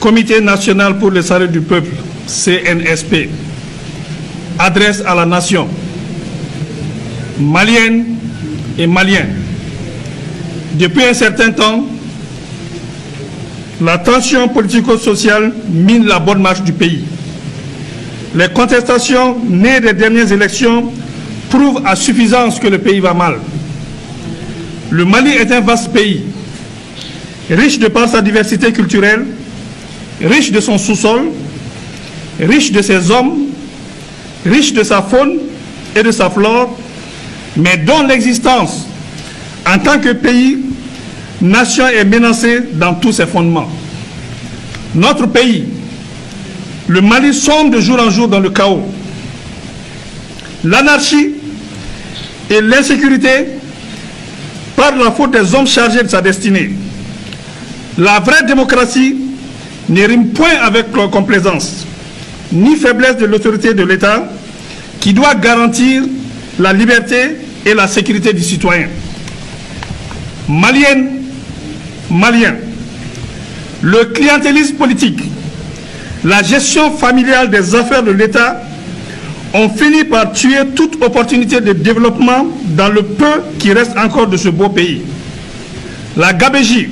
Comité national pour le salut du peuple, CNSP, adresse à la nation, maliennes et maliens. Depuis un certain temps, la tension politico-sociale mine la bonne marche du pays. Les contestations nées des dernières élections prouvent à suffisance que le pays va mal. Le Mali est un vaste pays, riche de par sa diversité culturelle, riche de son sous-sol, riche de ses hommes, riche de sa faune et de sa flore, mais dont l'existence en tant que pays, nation est menacée dans tous ses fondements. Notre pays, le Mali, sombre de jour en jour dans le chaos. L'anarchie et l'insécurité par la faute des hommes chargés de sa destinée. La vraie démocratie ne rime point avec complaisance, ni faiblesse de l'autorité de l'État qui doit garantir la liberté et la sécurité du citoyen. Maliennes, Maliens, le clientélisme politique, la gestion familiale des affaires de l'État ont fini par tuer toute opportunité de développement dans le peu qui reste encore de ce beau pays. La gabégie,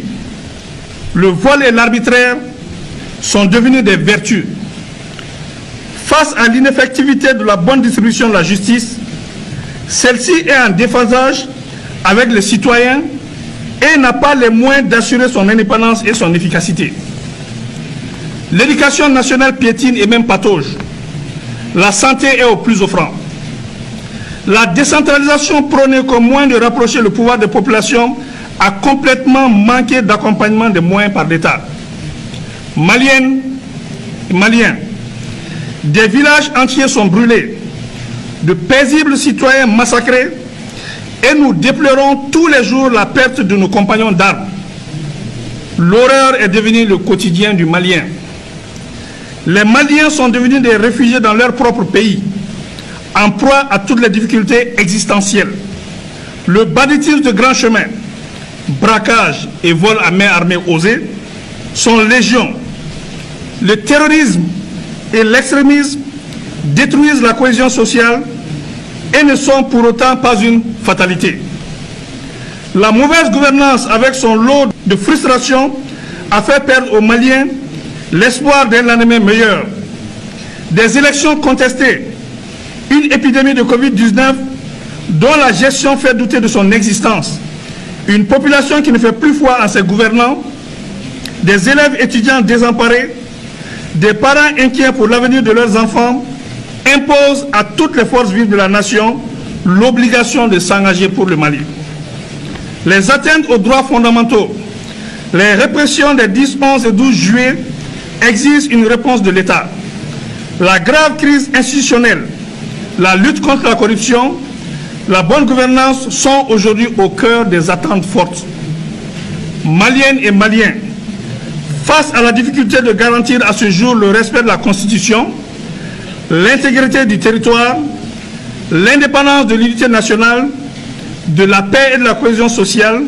le vol et l'arbitraire sont devenus des vertus. Face à l'ineffectivité de la bonne distribution de la justice, celle-ci est en déphasage avec les citoyens et n'a pas les moyens d'assurer son indépendance et son efficacité. L'éducation nationale piétine et même patauge. La santé est au plus offrant. La décentralisation prônée comme moyen de rapprocher le pouvoir des populations a complètement manqué d'accompagnement des moyens par l'État. Maliennes et Maliens, des villages entiers sont brûlés, de paisibles citoyens massacrés, et nous déplorons tous les jours la perte de nos compagnons d'armes. L'horreur est devenue le quotidien du Malien. Les Maliens sont devenus des réfugiés dans leur propre pays, en proie à toutes les difficultés existentielles. Le banditisme de grands chemins, braquage et vol à main armée osés sont légion. Le terrorisme et l'extrémisme détruisent la cohésion sociale et ne sont pour autant pas une fatalité. La mauvaise gouvernance avec son lot de frustration a fait perdre aux Maliens l'espoir d'un lendemain meilleur. Des élections contestées, une épidémie de Covid-19 dont la gestion fait douter de son existence, une population qui ne fait plus foi en ses gouvernants, des élèves étudiants désemparés, des parents inquiets pour l'avenir de leurs enfants, imposent à toutes les forces vives de la nation l'obligation de s'engager pour le Mali. Les atteintes aux droits fondamentaux, les répressions des 10, 11 et 12 juillet exigent une réponse de l'État. La grave crise institutionnelle, la lutte contre la corruption, la bonne gouvernance sont aujourd'hui au cœur des attentes fortes. Maliennes et Maliens, face à la difficulté de garantir à ce jour le respect de la Constitution, l'intégrité du territoire, l'indépendance de l'unité nationale, de la paix et de la cohésion sociale,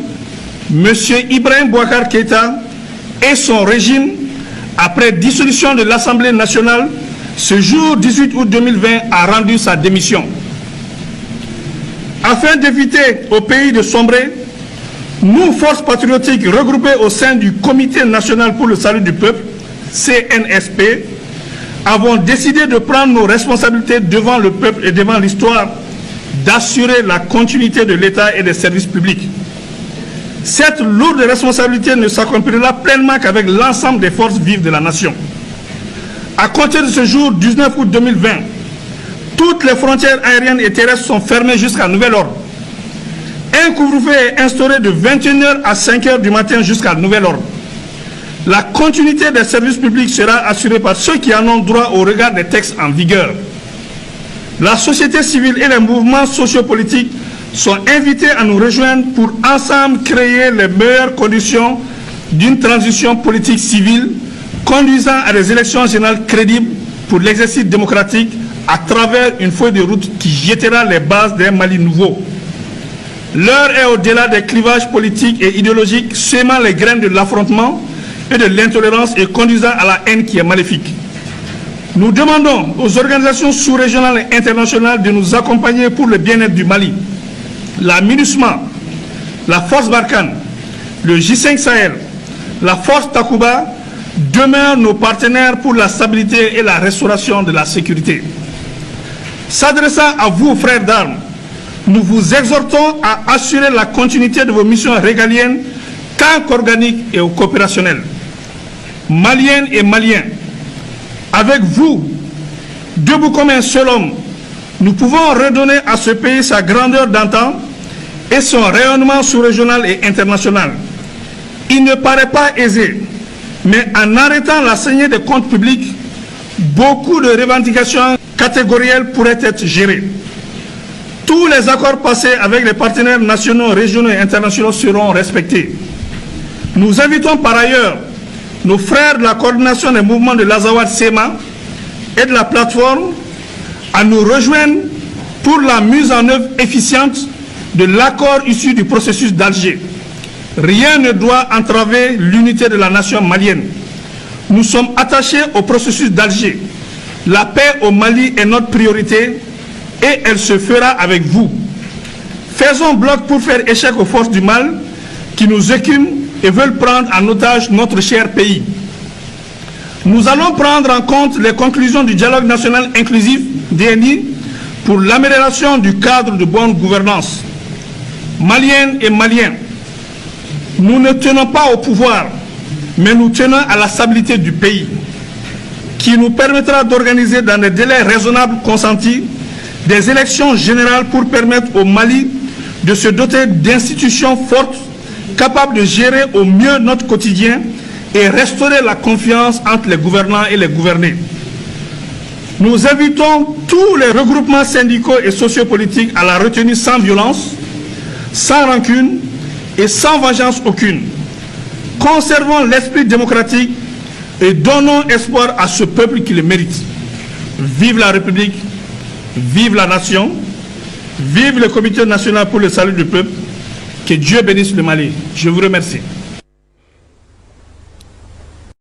M. Ibrahim Boubacar Keïta et son régime, après dissolution de l'Assemblée nationale, ce jour 18 août 2020, a rendu sa démission. Afin d'éviter au pays de sombrer, nous, forces patriotiques regroupées au sein du Comité national pour le salut du peuple, CNSP, avons décidé de prendre nos responsabilités devant le peuple et devant l'histoire, d'assurer la continuité de l'État et des services publics. Cette lourde responsabilité ne s'accomplira pleinement qu'avec l'ensemble des forces vives de la nation. À compter de ce jour, 19 août 2020, toutes les frontières aériennes et terrestres sont fermées jusqu'à nouvel ordre. Un couvre-feu est instauré de 21h à 5h du matin jusqu'à nouvel ordre. La continuité des services publics sera assurée par ceux qui en ont droit au regard des textes en vigueur. La société civile et les mouvements sociopolitiques sont invités à nous rejoindre pour ensemble créer les meilleures conditions d'une transition politique civile conduisant à des élections générales crédibles pour l'exercice démocratique à travers une feuille de route qui jettera les bases d'un Mali nouveau. L'heure est au-delà des clivages politiques et idéologiques, sémant les graines de l'affrontement et de l'intolérance et conduisant à la haine qui est maléfique. Nous demandons aux organisations sous-régionales et internationales de nous accompagner pour le bien-être du Mali. La MINUSMA, la Force Barkhane, le J5 Sahel, la Force Takuba demeurent nos partenaires pour la stabilité et la restauration de la sécurité. S'adressant à vous, frères d'armes, nous vous exhortons à assurer la continuité de vos missions régaliennes tant qu'organiques et coopérationnelles. Maliennes et Maliens, avec vous, debout comme un seul homme, nous pouvons redonner à ce pays sa grandeur d'antan et son rayonnement sous-régional et international. Il ne paraît pas aisé, mais en arrêtant la saignée des comptes publics, beaucoup de revendications catégorielles pourraient être gérées. Tous les accords passés avec les partenaires nationaux, régionaux et internationaux seront respectés. Nous invitons par ailleurs nos frères de la coordination des mouvements de l'Azawad-Sema et de la plateforme à nous rejoindre pour la mise en œuvre efficiente de l'accord issu du processus d'Alger. Rien ne doit entraver l'unité de la nation malienne. Nous sommes attachés au processus d'Alger. La paix au Mali est notre priorité et elle se fera avec vous. Faisons bloc pour faire échec aux forces du mal qui nous écument et veulent prendre en otage notre cher pays. Nous allons prendre en compte les conclusions du dialogue national inclusif DNI pour l'amélioration du cadre de bonne gouvernance. Maliennes et Maliens, nous ne tenons pas au pouvoir, mais nous tenons à la stabilité du pays, qui nous permettra d'organiser dans des délais raisonnables consentis des élections générales pour permettre au Mali de se doter d'institutions fortes, capables de gérer au mieux notre quotidien et restaurer la confiance entre les gouvernants et les gouvernés. Nous invitons tous les regroupements syndicaux et sociopolitiques à la retenue sans violence, sans rancune et sans vengeance aucune. Conservons l'esprit démocratique et donnons espoir à ce peuple qui le mérite. Vive la République, vive la nation, vive le Comité national pour le salut du peuple. Que Dieu bénisse le Mali. Je vous remercie.